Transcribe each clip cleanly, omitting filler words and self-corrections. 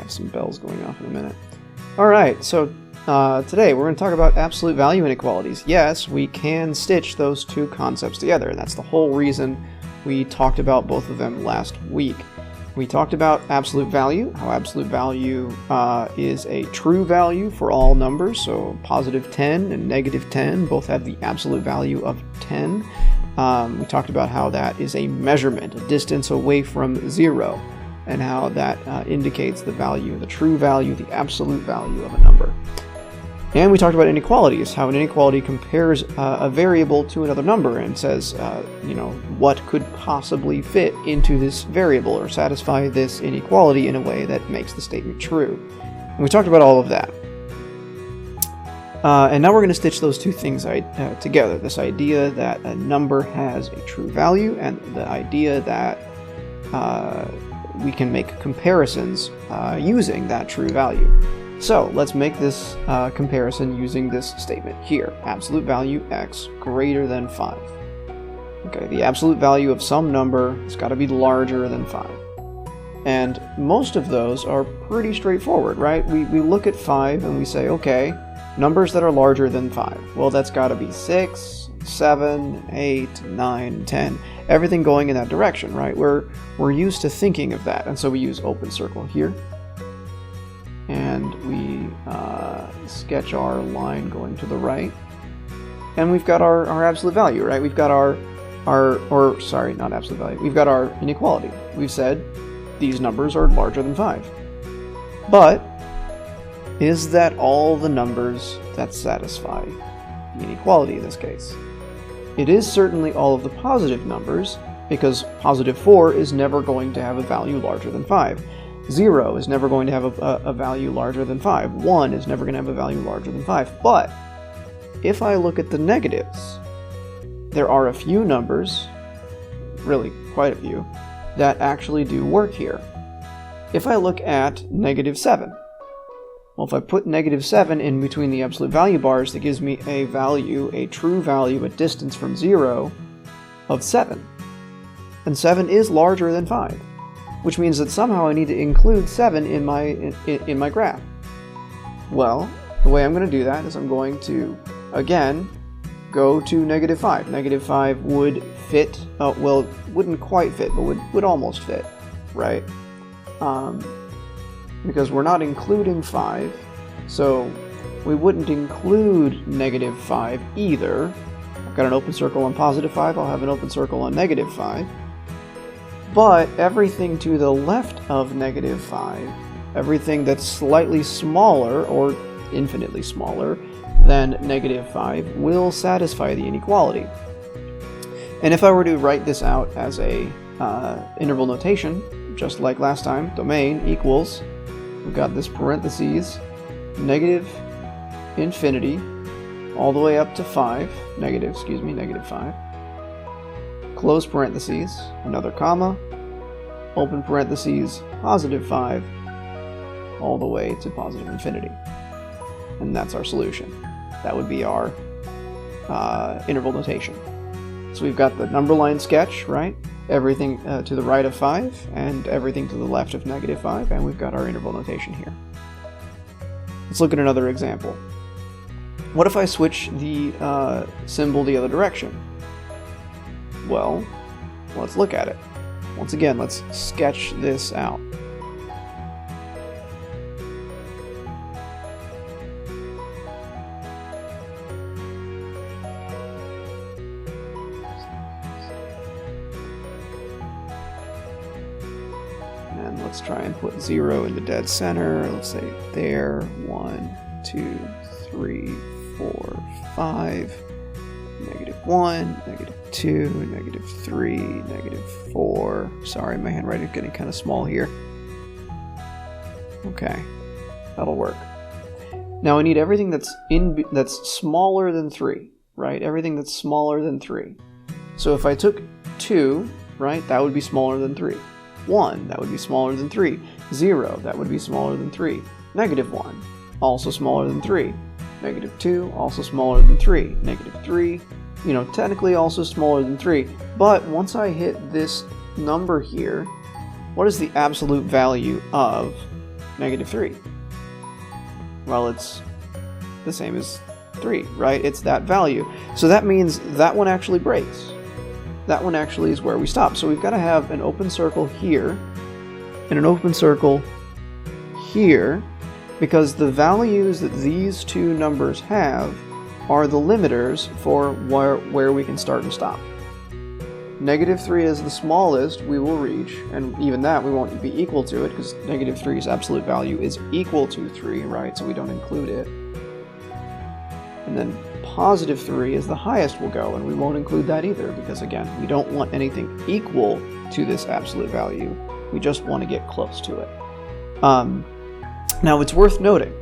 have some bells going off in a minute. Alright, so today we're going to talk about absolute value inequalities. Yes, we can stitch those two concepts together, and that's the whole reason we talked about both of them last week. We talked about absolute value, how absolute value is a true value for all numbers, so positive 10 and negative 10 both have the absolute value of 10. We talked about how that is a measurement, a distance away from 0, and how that indicates the value, the true value, the absolute value of a number. And we talked about inequalities, how an inequality compares a variable to another number and says, what could possibly fit into this variable or satisfy this inequality in a way that makes the statement true. And we talked about all of that. And now we're going to stitch those two things together, this idea that a number has a true value and the idea that we can make comparisons using that true value. So let's make this comparison using this statement here. Absolute value x greater than 5. Okay, the absolute value of some number has got to be larger than 5. And most of those are pretty straightforward, right? We look at 5 and we say, okay, numbers that are larger than 5. Well, that's got to be 6, 7, 8, 9, 10. Everything going in that direction, right? We're used to thinking of that. And so we use open circle here. And we sketch our line going to the right. And we've got our absolute value, right? We've got not absolute value. We've got our inequality. We've said these numbers are larger than 5. But is that all the numbers that satisfy the inequality in this case? It is certainly all of the positive numbers, because positive 4 is never going to have a value larger than 5. 0 is never going to have a value larger than 5. 1 is never going to have a value larger than 5. But if I look at the negatives, there are a few numbers, really quite a few, that actually do work here. If I look at negative 7, well, if I put negative 7 in between the absolute value bars, that gives me a value, a true value, a distance from 0 of 7. And 7 is larger than 5. Which means that somehow I need to include 7 in my graph. Well, the way I'm going to do that is I'm going to, again, go to negative 5. Negative 5 would fit, well, wouldn't quite fit, but would almost fit, right? Because we're not including 5, so we wouldn't include negative 5 either. I've got an open circle on positive 5, I'll have an open circle on negative 5. But everything to the left of negative 5, everything that's slightly smaller or infinitely smaller than negative 5 will satisfy the inequality. And if I were to write this out as a interval notation, just like last time, domain equals, we've got this parentheses, negative infinity, all the way up to 5, negative 5. Close parentheses, another comma, open parentheses, positive 5, all the way to positive infinity. And that's our solution. That would be our interval notation. So we've got the number line sketch, right? Everything to the right of 5, and everything to the left of negative 5, and we've got our interval notation here. Let's look at another example. What if I switch the symbol the other direction? Well, let's look at it. Once again, let's sketch this out. And let's try and put 0 in the dead center. Let's say there, 1, 2, 3, 4, 5. -1, -2, -3, -4. Sorry, my handwriting is getting kind of small here. Okay, that'll work. Now I need everything that's smaller than 3, right? Everything that's smaller than 3. So if I took 2, right, that would be smaller than 3. 1, that would be smaller than 3. 0, that would be smaller than 3. -1, also smaller than 3. -2, also smaller than 3. -3, technically also smaller than 3. But once I hit this number here, what is the absolute value of negative 3? Well, it's the same as 3, right? It's that value. So that means that one actually breaks. That one actually is where we stop. So we've got to have an open circle here and an open circle here, because the values that these two numbers have are the limiters for where we can start and stop. Negative 3 is the smallest we will reach, and even that we won't be equal to it, because negative 3's absolute value is equal to 3, right? So we don't include it. And then positive 3 is the highest we'll go, and we won't include that either, because again, we don't want anything equal to this absolute value. We just want to get close to it. Now it's worth noting,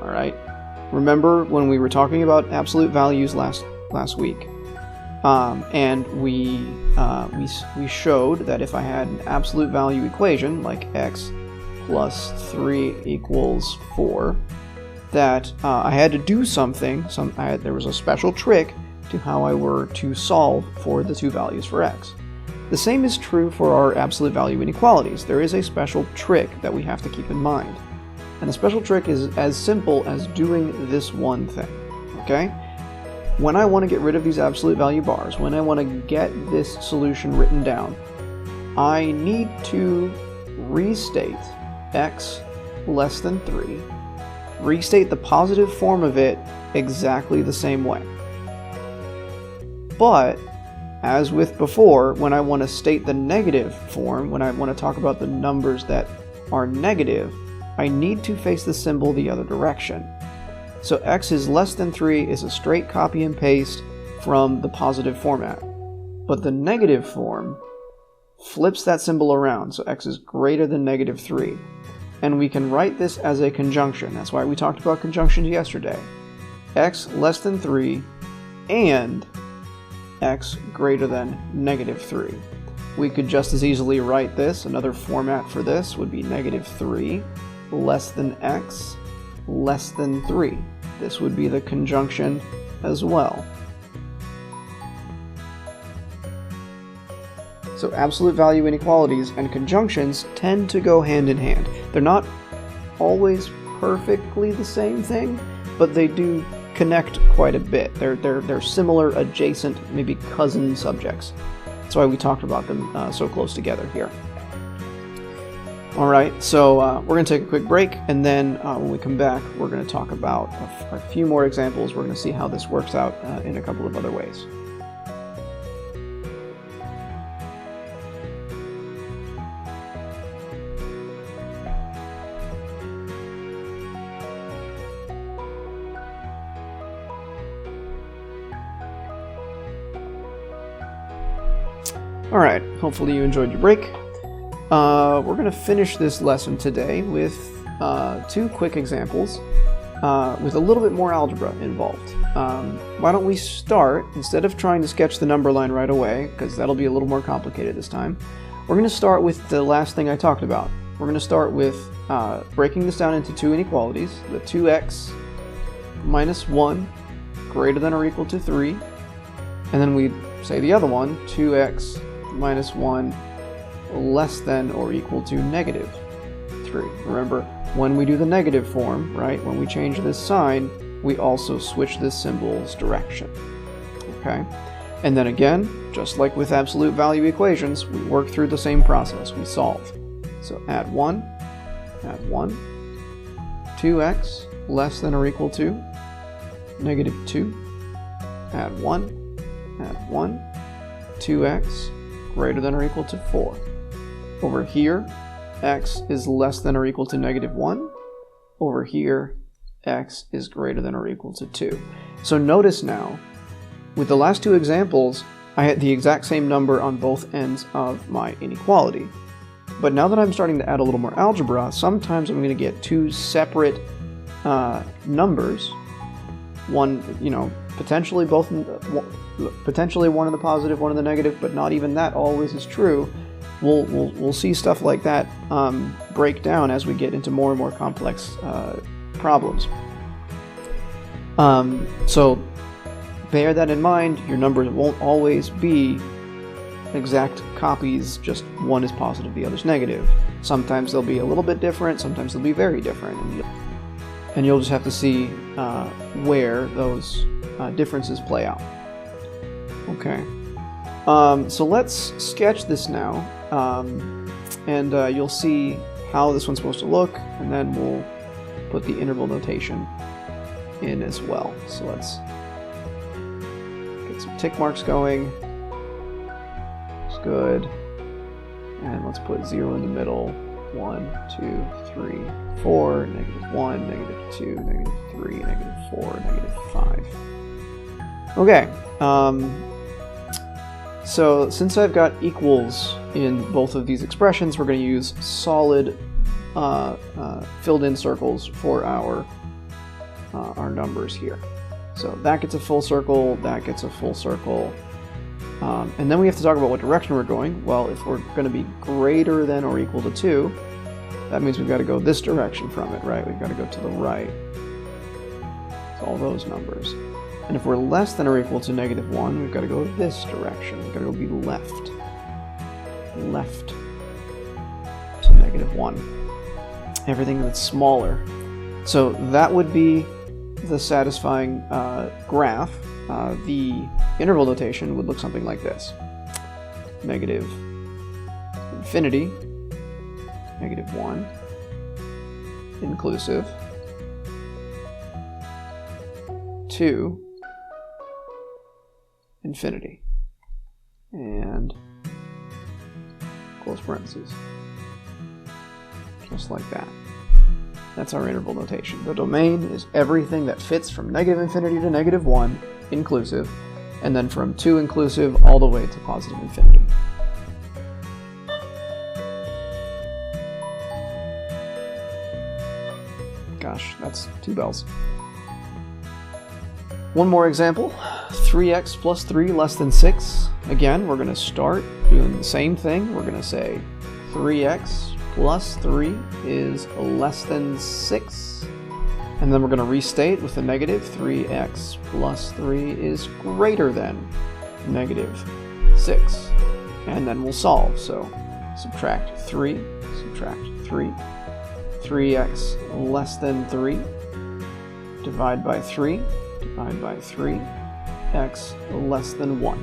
all right? Remember when we were talking about absolute values last week, and we showed that if I had an absolute value equation like x plus 3 equals 4, that I had to do something. There was a special trick to how I were to solve for the two values for x. The same is true for our absolute value inequalities. There is a special trick that we have to keep in mind. And the special trick is as simple as doing this one thing, okay? When I want to get rid of these absolute value bars, when I want to get this solution written down, I need to restate x less than 3, restate the positive form of it exactly the same way. But, as with before, when I want to state the negative form, when I want to talk about the numbers that are negative, I need to face the symbol the other direction. So x is less than 3 is a straight copy and paste from the positive format. But the negative form flips that symbol around, so x is greater than negative 3. And we can write this as a conjunction. That's why we talked about conjunctions yesterday. X less than 3 and x greater than negative 3. We could just as easily write this. Another format for this would be negative 3 less than x less than 3. This would be the conjunction as well. So absolute value inequalities and conjunctions tend to go hand in hand. They're not always perfectly the same thing, but they do connect quite a bit. They're similar, adjacent, maybe cousin subjects. That's why we talked about them so close together here. Alright, so we're going to take a quick break, and then when we come back, we're going to talk about a few more examples. We're going to see how this works out in a couple of other ways. Alright, hopefully you enjoyed your break. We're going to finish this lesson today with two quick examples with a little bit more algebra involved. Why don't we start, instead of trying to sketch the number line right away, because that'll be a little more complicated this time, we're going to start with the last thing I talked about. We're going to start with breaking this down into two inequalities, the 2x minus 1 greater than or equal to 3, and then we say the other one, 2x minus 1 less than or equal to negative 3. Remember, when we do the negative form, right, when we change this sign, we also switch this symbol's direction. Okay? And then again, just like with absolute value equations, we work through the same process. We solve. So add 1, 2x less than or equal to negative 2, add 1, 2x greater than or equal to 4. Over here, x is less than or equal to negative 1. Over here, x is greater than or equal to 2. So notice now, with the last two examples, I had the exact same number on both ends of my inequality. But now that I'm starting to add a little more algebra, sometimes I'm going to get two separate numbers. One, potentially one in the positive, one in the negative, but not even that always is true. We'll see stuff like that break down as we get into more and more complex problems. So bear that in mind. Your numbers won't always be exact copies, just one is positive, the other's negative. Sometimes they'll be a little bit different, sometimes they'll be very different, and you'll just have to see where those differences play out. Okay, so let's sketch this now, and you'll see how this one's supposed to look, and then we'll put the interval notation in as well. So let's get some tick marks going. It's good. And let's put 0 in the middle. 1, 2, 3, 4, -1, -2, -3, -4, -5. Okay. So since I've got equals in both of these expressions, we're going to use solid filled-in circles for our numbers here. So that gets a full circle, that gets a full circle. And then we have to talk about what direction we're going. Well, if we're going to be greater than or equal to 2, that means we've got to go this direction from it, right? We've got to go to the right. It's all those numbers. And if we're less than or equal to -1, we've got to go this direction. We've got to go be left. Left to -1. Everything that's smaller. So that would be the satisfying graph. The interval notation would look something like this. Negative infinity, -1, inclusive, 2, infinity, and close parentheses. Just like that. That's our interval notation. The domain is everything that fits from -infinity to -1, inclusive, and then from 2 inclusive all the way to positive infinity. Gosh, that's 2 bells. One more example. 3x plus 3 less than 6. Again, we're going to start doing the same thing. We're going to say 3x plus 3 is less than 6. And then we're going to restate with a negative. 3x plus 3 is greater than -6. And then we'll solve. So subtract 3, subtract 3. 3x less than 3. Divide by 3. Divide by 3. X less than 1.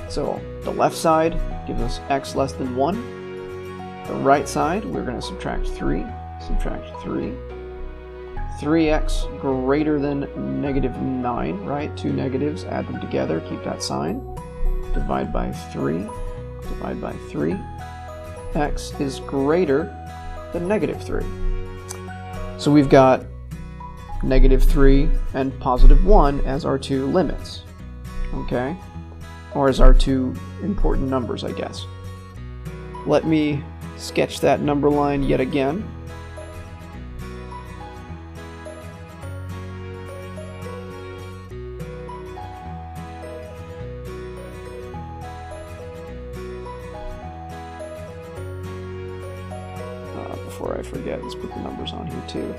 So the left side gives us x less than 1. The right side, we're going to subtract 3. Subtract 3. 3x greater than -9, right? 2 negatives, add them together, keep that sign. Divide by 3. Divide by 3. X is greater than -3. So we've got -3 and +1 as our 2 limits, okay? Or as our 2 important numbers, I guess. Let me sketch that number line yet again. Before I forget, let's put the numbers on here too.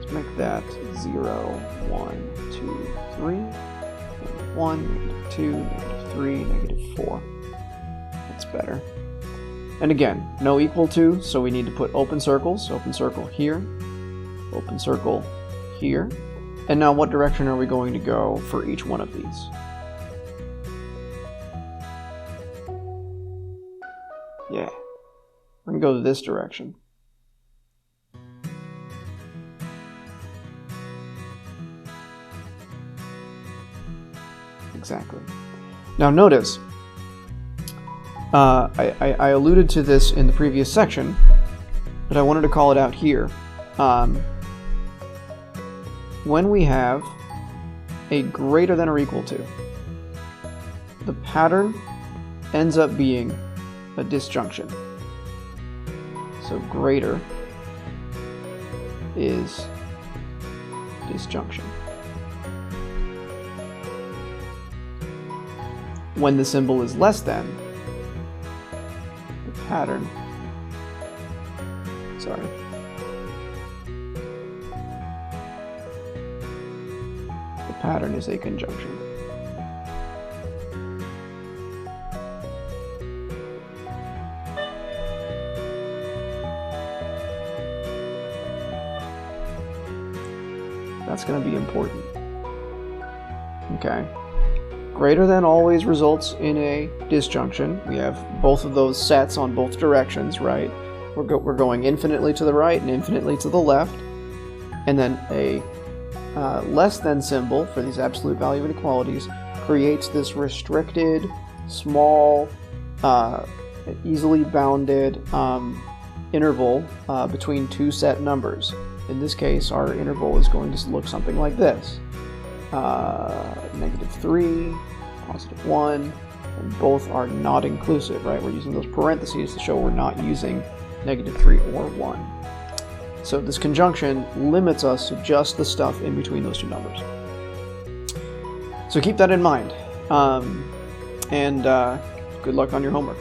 Let's make that 0, 1, 2, 3, -1, -2, -3, -4. That's better. And again, no equal to, so we need to put open circles. Open circle here, open circle here. And now what direction are we going to go for each one of these? Yeah, we're going to go this direction. Exactly. Now notice, I alluded to this in the previous section, but I wanted to call it out here. When we have a greater than or equal to, the pattern ends up being a disjunction. So greater is disjunction. When the symbol is less than, the pattern, the pattern is a conjunction. That's going to be important. Okay. Greater than always results in a disjunction. We have both of those sets on both directions, right? We're going infinitely to the right and infinitely to the left. And then a less than symbol for these absolute value inequalities creates this restricted, small, easily bounded interval between two set numbers. In this case, our interval is going to look something like this. -3, +1, and both are not inclusive, right? We're using those parentheses to show we're not using -3 or 1. So this conjunction limits us to just the stuff in between those two numbers. So keep that in mind, and good luck on your homework.